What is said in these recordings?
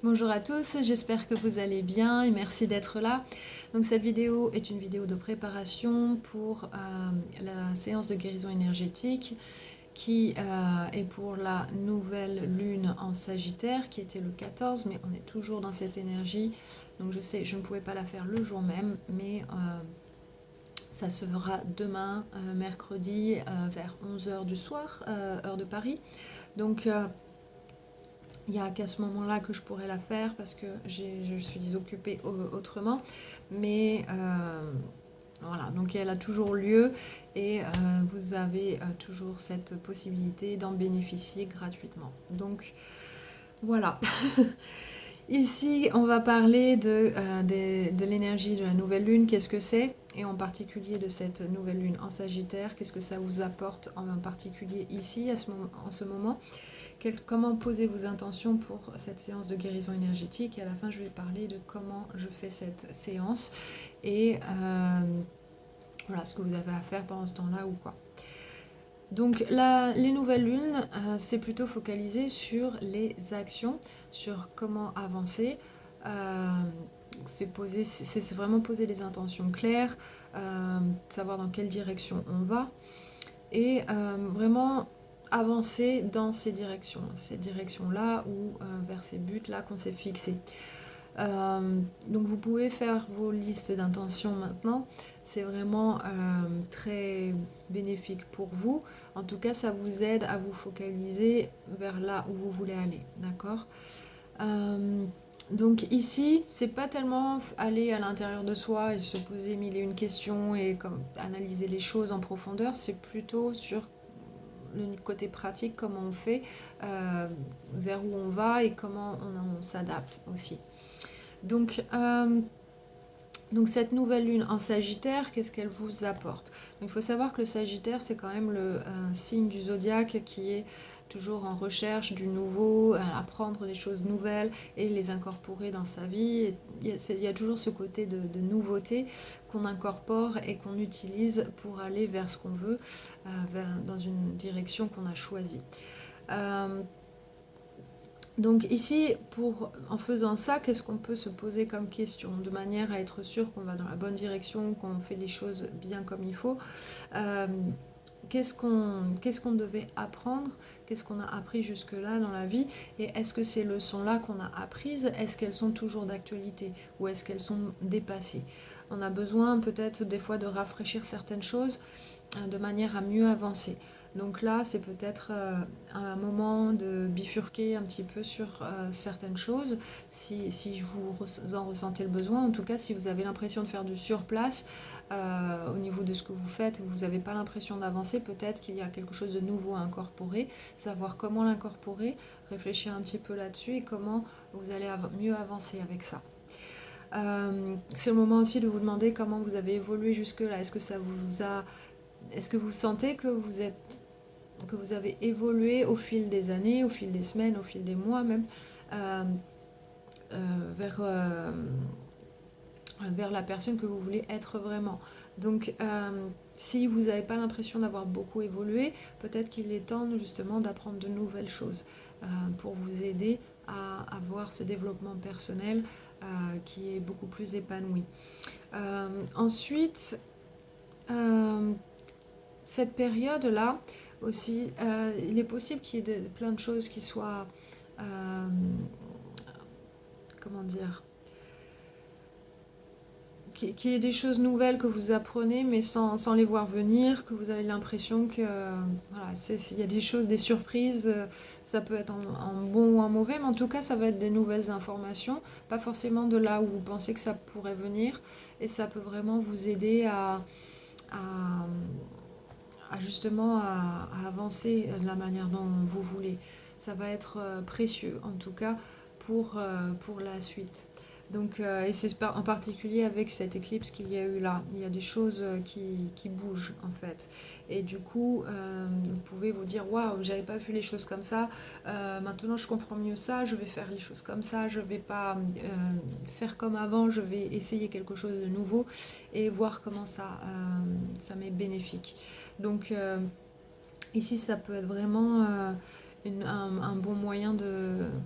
Bonjour à tous, j'espère que vous allez bien et merci d'être là. Donc cette vidéo est une vidéo de préparation pour la séance de guérison énergétique qui est pour la nouvelle lune en Sagittaire qui était le 14, mais on est toujours dans cette énergie. Donc je sais, je ne pouvais pas la faire le jour même, mais ça se fera demain, mercredi, vers 11 h du soir, heure de Paris. Donc il n'y a qu'à ce moment-là que je pourrais la faire parce que je suis occupée autrement. Mais voilà, donc elle a toujours lieu et vous avez toujours cette possibilité d'en bénéficier gratuitement. Donc voilà. Ici, on va parler de l'énergie de la nouvelle lune, qu'est-ce que c'est, et en particulier de cette nouvelle lune en Sagittaire, qu'est-ce que ça vous apporte en particulier ici, en ce moment. Comment poser vos intentions pour cette séance de guérison énergétique, et à la fin je vais parler de comment je fais cette séance et voilà ce que vous avez à faire pendant ce temps-là ou quoi. Donc les nouvelles lunes, c'est plutôt focalisé sur les actions, sur comment avancer. C'est vraiment poser des intentions claires, savoir dans quelle direction on va et vraiment avancer dans ces directions-là ou vers ces buts-là qu'on s'est fixés. Donc vous pouvez faire vos listes d'intentions maintenant, c'est vraiment très bénéfique pour vous. En tout cas, ça vous aide à vous focaliser vers là où vous voulez aller, d'accord. Donc ici, c'est pas tellement aller à l'intérieur de soi et se poser mille et une questions et comme analyser les choses en profondeur, c'est plutôt sur le côté pratique, comment on fait, vers où on va et comment on s'adapte aussi. Donc cette nouvelle lune en Sagittaire, qu'est-ce qu'elle vous apporte? Donc, il faut savoir que le Sagittaire, c'est quand même le signe du zodiaque qui est toujours en recherche du nouveau, apprendre des choses nouvelles et les incorporer dans sa vie. Il y a toujours ce côté de nouveauté qu'on incorpore et qu'on utilise pour aller vers ce qu'on veut, dans une direction qu'on a choisie. Donc ici, en faisant ça, qu'est-ce qu'on peut se poser comme question, de manière à être sûr qu'on va dans la bonne direction, qu'on fait les choses bien comme il faut. Qu'est-ce qu'on devait apprendre, qu'est-ce qu'on a appris jusque-là dans la vie, et est-ce que ces leçons-là qu'on a apprises, est-ce qu'elles sont toujours d'actualité, ou est-ce qu'elles sont dépassées? On a besoin peut-être des fois de rafraîchir certaines choses, de manière à mieux avancer. Donc là, c'est peut-être un moment de bifurquer un petit peu sur certaines choses, si vous en ressentez le besoin. En tout cas, si vous avez l'impression de faire du surplace au niveau de ce que vous faites, vous n'avez pas l'impression d'avancer, peut-être qu'il y a quelque chose de nouveau à incorporer, savoir comment l'incorporer, réfléchir un petit peu là-dessus et comment vous allez mieux avancer avec ça. C'est le moment aussi de vous demander comment vous avez évolué jusque-là. Est-ce que vous sentez que vous avez évolué au fil des années, au fil des semaines, au fil des mois même, vers la personne que vous voulez être vraiment. Donc si vous n'avez pas l'impression d'avoir beaucoup évolué, peut-être qu'il est temps justement d'apprendre de nouvelles choses pour vous aider à avoir ce développement personnel qui est beaucoup plus épanoui. Ensuite, cette période-là aussi, il est possible qu'il y ait plein de choses qui soient, comment dire, qu'il y ait des choses nouvelles que vous apprenez, mais sans les voir venir, que vous avez l'impression que voilà, il y a des choses, des surprises, ça peut être en bon ou en mauvais, mais en tout cas, ça va être des nouvelles informations, pas forcément de là où vous pensez que ça pourrait venir, et ça peut vraiment vous aider à justement à avancer de la manière dont vous voulez. Ça va être précieux, en tout cas, pour la suite. Donc, et c'est en particulier avec cette éclipse qu'il y a eu là. Il y a des choses qui bougent en fait. Et du coup, vous pouvez vous dire waouh, j'avais pas vu les choses comme ça. Maintenant, je comprends mieux ça. Je vais faire les choses comme ça. Je vais pas faire comme avant. Je vais essayer quelque chose de nouveau et voir comment ça m'est bénéfique. Donc, ici, ça peut être vraiment un bon moyen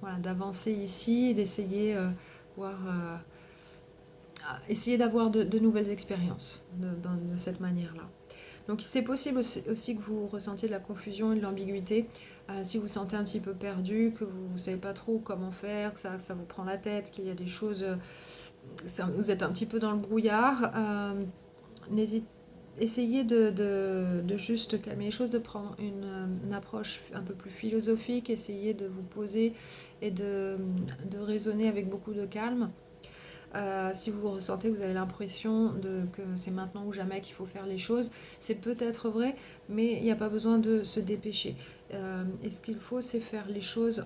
voilà, d'avancer ici et d'essayer essayer d'avoir de nouvelles expériences de cette manière-là. Donc c'est possible aussi que vous ressentiez de la confusion et de l'ambiguïté, si vous vous sentez un petit peu perdu, que vous ne savez pas trop comment faire, que ça vous prend la tête, qu'il y a des choses, vous êtes un petit peu dans le brouillard. Essayez de juste calmer les choses, de prendre une approche un peu plus philosophique, essayez de vous poser et de raisonner avec beaucoup de calme. Si vous ressentez que vous avez l'impression que c'est maintenant ou jamais qu'il faut faire les choses, c'est peut-être vrai, mais il n'y a pas besoin de se dépêcher. Et ce qu'il faut, c'est faire les choses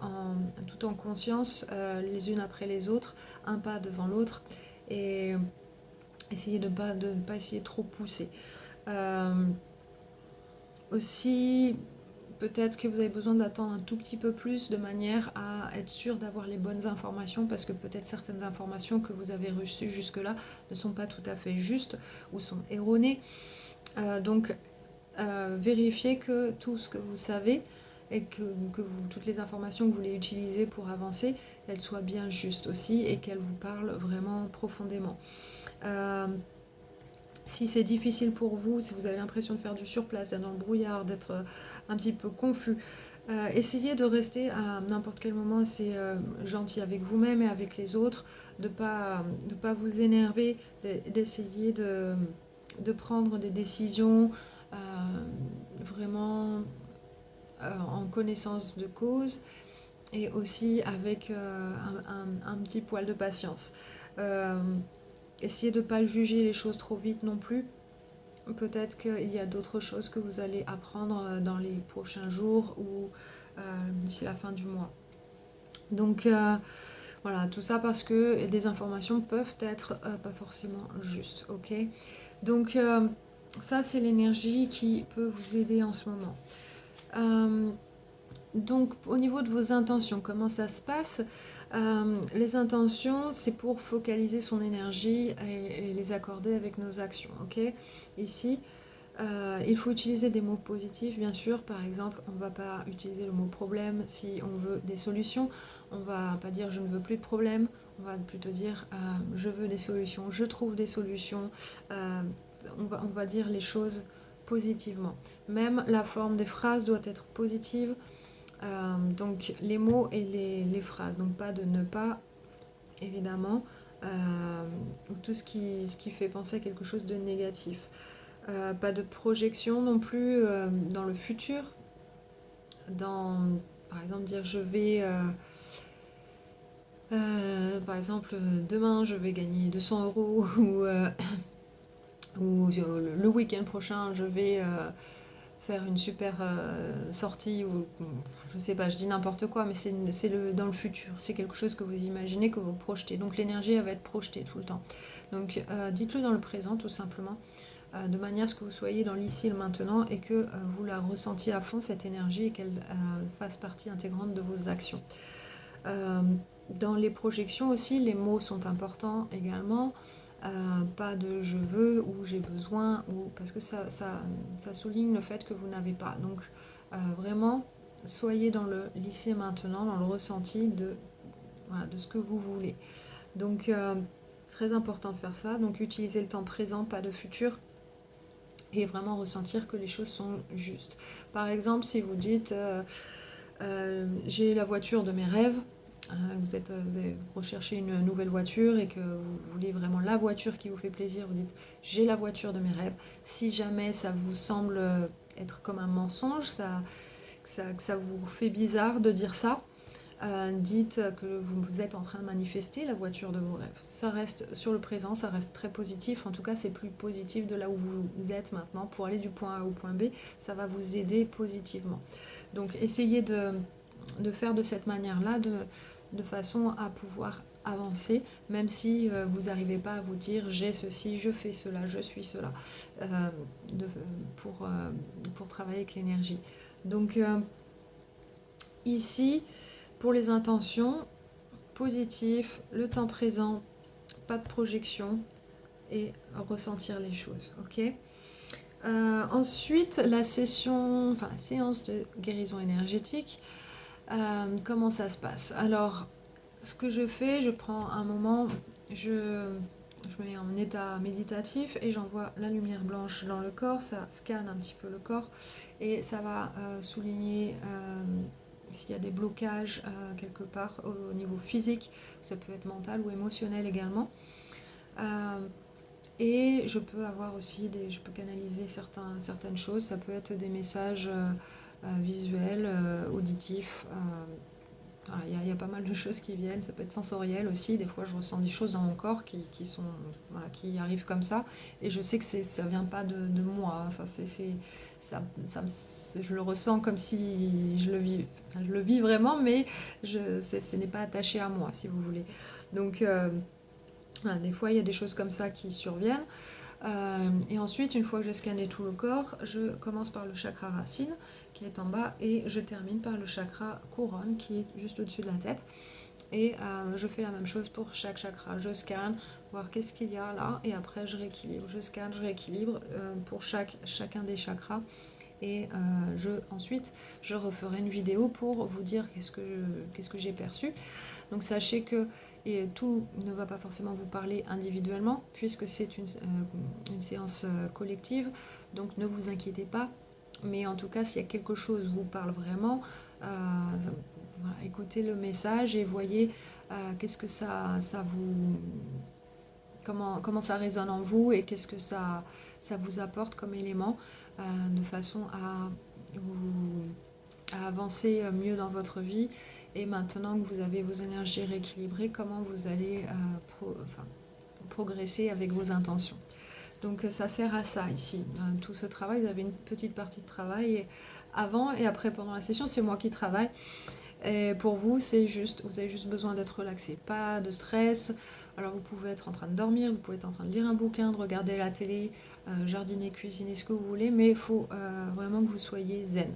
tout en conscience, les unes après les autres, un pas devant l'autre, et essayer de ne pas essayer de trop pousser. Aussi, peut-être que vous avez besoin d'attendre un tout petit peu plus de manière à être sûr d'avoir les bonnes informations, parce que peut-être certaines informations que vous avez reçues jusque-là ne sont pas tout à fait justes ou sont erronées. Donc, vérifiez que tout ce que vous savez et que toutes les informations que vous voulez utiliser pour avancer, elles soient bien justes aussi et qu'elles vous parlent vraiment profondément. Si c'est difficile pour vous, si vous avez l'impression de faire du surplace, d'être dans le brouillard, d'être un petit peu confus, essayez de rester à n'importe quel moment assez gentil avec vous-même et avec les autres, de pas vous énerver, d'essayer de prendre des décisions vraiment en connaissance de cause et aussi avec un petit poil de patience. Essayez de ne pas juger les choses trop vite non plus. Peut-être qu'il y a d'autres choses que vous allez apprendre dans les prochains jours ou d'ici la fin du mois. Donc voilà, tout ça parce que des informations peuvent être pas forcément justes, ok? Donc ça, c'est l'énergie qui peut vous aider en ce moment. Donc au niveau de vos intentions, comment ça se passe? Les intentions, c'est pour focaliser son énergie et les accorder avec nos actions, ok? Ici, il faut utiliser des mots positifs, bien sûr. Par exemple, on ne va pas utiliser le mot problème si on veut des solutions. On ne va pas dire je ne veux plus de problème. On va plutôt dire je veux des solutions, je trouve des solutions. On va dire les choses positivement. Même la forme des phrases doit être positive. Donc les mots et les phrases. Donc pas de ne pas, évidemment. Tout ce qui fait penser à quelque chose de négatif. Pas de projection non plus dans le futur. Par exemple, dire je vais... par exemple, demain je vais gagner 200 € ou le week-end prochain je vais faire une super sortie ou je sais pas, je dis n'importe quoi, mais c'est dans le futur. C'est quelque chose que vous imaginez, que vous projetez. Donc l'énergie, elle va être projetée tout le temps. Donc dites-le dans le présent, tout simplement, de manière à ce que vous soyez dans l'ici et le maintenant et que vous la ressentiez à fond, cette énergie, et qu'elle fasse partie intégrante de vos actions. Dans les projections aussi, les mots sont importants également. Pas de je veux ou j'ai besoin, parce que ça souligne le fait que vous n'avez pas. Donc vraiment, soyez dans le lycée maintenant, dans le ressenti de ce que vous voulez. Donc très important de faire ça. Donc utilisez le temps présent, pas de futur, et vraiment ressentir que les choses sont justes. Par exemple, si vous dites j'ai la voiture de mes rêves, vous avez recherché une nouvelle voiture et que vous voulez vraiment la voiture qui vous fait plaisir, vous dites j'ai la voiture de mes rêves. Si jamais ça vous semble être comme un mensonge, que ça vous fait bizarre de dire ça, dites que vous êtes en train de manifester la voiture de vos rêves. Ça reste sur le présent, ça reste très positif. En tout cas, c'est plus positif de là où vous êtes maintenant. Pour aller du point A au point B, ça va vous aider positivement. Donc essayez de faire de cette manière-là, de façon à pouvoir avancer, même si vous n'arrivez pas à vous dire j'ai ceci, je fais cela, je suis cela, pour travailler avec l'énergie. Donc ici, pour les intentions, positif, le temps présent, pas de projection et ressentir les choses, ok? Ensuite, la séance de guérison énergétique. Comment ça se passe? Alors, ce que je fais, je prends un moment, je me mets en état méditatif et j'envoie la lumière blanche dans le corps, ça scanne un petit peu le corps et ça va souligner s'il y a des blocages quelque part au niveau physique, ça peut être mental ou émotionnel également. Euh, et je peux avoir aussi je peux canaliser certaines choses, ça peut être des messages visuels, auditifs. Voilà, il y a pas mal de choses qui viennent, ça peut être sensoriel aussi, des fois je ressens des choses dans mon corps sont, voilà, qui arrivent comme ça, et je sais que ça vient pas de moi, enfin, je le ressens comme si enfin, je le vis vraiment, mais ce n'est pas attaché à moi, si vous voulez. Donc voilà, des fois il y a des choses comme ça qui surviennent. Et ensuite, une fois que j'ai scanné tout le corps, je commence par le chakra racine qui est en bas et je termine par le chakra couronne qui est juste au-dessus de la tête. Et je fais la même chose pour chaque chakra. Je scanne, voir qu'est-ce qu'il y a là et après je rééquilibre. Je scanne, je rééquilibre pour chacun des chakras. Et ensuite, je referai une vidéo pour vous dire qu'est-ce que j'ai perçu. Donc sachez que tout ne va pas forcément vous parler individuellement, puisque c'est une séance collective, donc ne vous inquiétez pas. Mais en tout cas, s'il y a quelque chose qui vous parle vraiment, voilà, écoutez le message et voyez qu'est-ce que ça vous... Comment ça résonne en vous et qu'est-ce que ça vous apporte comme élément de façon à avancer mieux dans votre vie. Et maintenant que vous avez vos énergies rééquilibrées, comment vous allez progresser avec vos intentions. Donc ça sert à ça ici. Tout ce travail, vous avez une petite partie de travail avant et après pendant la session, c'est moi qui travaille. Et pour vous, vous avez juste besoin d'être relaxé, pas de stress. Alors vous pouvez être en train de dormir, vous pouvez être en train de lire un bouquin, de regarder la télé, jardiner, cuisiner, ce que vous voulez, mais il faut vraiment que vous soyez zen.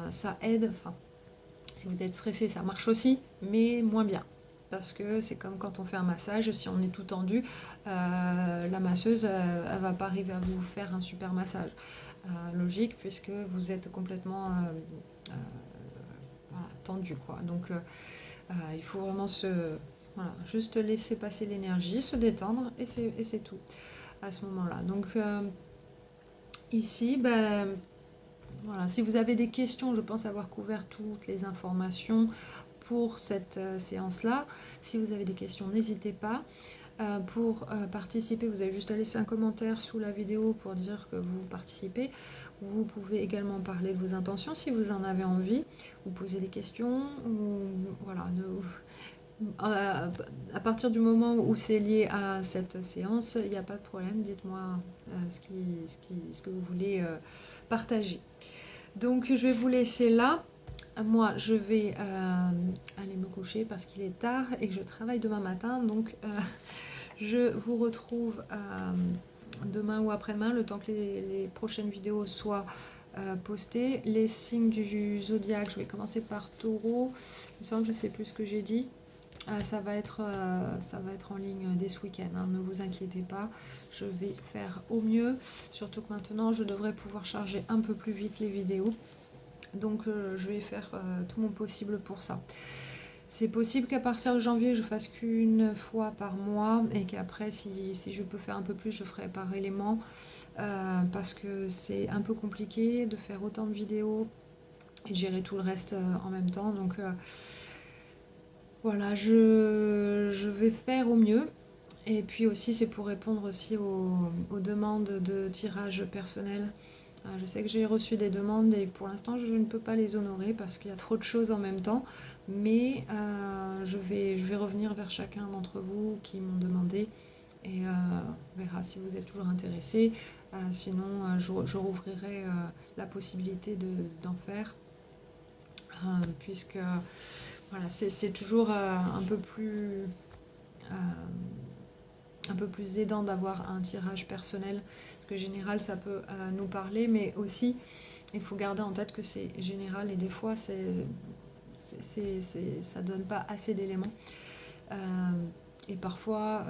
Ça aide, enfin, si vous êtes stressé, ça marche aussi, mais moins bien. Parce que c'est comme quand on fait un massage, si on est tout tendu, la masseuse, elle va pas arriver à vous faire un super massage. Logique, puisque vous êtes complètement voilà, tendu, quoi. Donc, il faut vraiment voilà, juste laisser passer l'énergie, se détendre, et c'est tout à ce moment-là. Donc, ici, ben, voilà, si vous avez des questions, je pense avoir couvert toutes les informations pour cette séance-là. Si vous avez des questions, n'hésitez pas. Pour participer, vous avez juste à laisser un commentaire sous la vidéo pour dire que vous participez. Vous pouvez également parler de vos intentions si vous en avez envie, ou poser des questions, ou voilà, à partir du moment où c'est lié à cette séance, il n'y a pas de problème, dites-moi ce que vous voulez partager. Donc je vais vous laisser là. Moi, je vais aller me coucher parce qu'il est tard et que je travaille demain matin. Donc je vous retrouve demain ou après-demain, le temps que les prochaines vidéos soient postées. Les signes du zodiaque, je vais commencer par Taureau. Il me semble que je ne sais plus ce que j'ai dit. Ça va être en ligne dès ce week-end, hein, ne vous inquiétez pas, je vais faire au mieux, surtout que maintenant je devrais pouvoir charger un peu plus vite les vidéos, donc je vais faire tout mon possible pour ça. C'est possible qu'à partir de janvier je fasse qu'une fois par mois et qu'après si je peux faire un peu plus je ferai par élément, parce que c'est un peu compliqué de faire autant de vidéos et de gérer tout le reste en même temps, donc voilà, je vais faire au mieux. Et puis aussi, c'est pour répondre aussi aux demandes de tirage personnel. Je sais que j'ai reçu des demandes et pour l'instant, je ne peux pas les honorer parce qu'il y a trop de choses en même temps. Mais je vais revenir vers chacun d'entre vous qui m'ont demandé et on verra si vous êtes toujours intéressés. Sinon, je rouvrirai la possibilité d'en faire, puisque voilà, c'est toujours un peu plus aidant d'avoir un tirage personnel, parce que général ça peut nous parler, mais aussi il faut garder en tête que c'est général et des fois ça donne pas assez d'éléments. Et parfois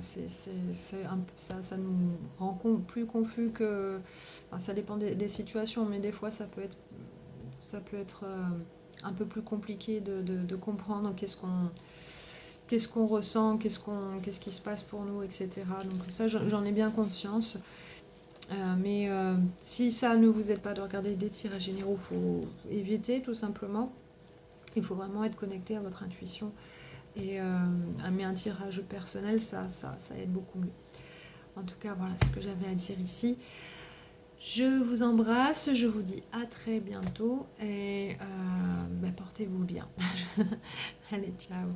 ça nous rend plus confus que... Enfin, ça dépend des situations, mais des fois ça peut être un peu plus compliqué de comprendre qu'est-ce qu'on ressent, qu'est-ce qui se passe pour nous, etc. Donc ça, j'en ai bien conscience. Mais si ça ne vous aide pas de regarder des tirages généraux, il faut éviter tout simplement. Il faut vraiment être connecté à votre intuition. Et mais un tirage personnel, ça aide beaucoup mieux. En tout cas, voilà ce que j'avais à dire ici. Je vous embrasse, je vous dis à très bientôt et portez-vous bien. Allez, ciao.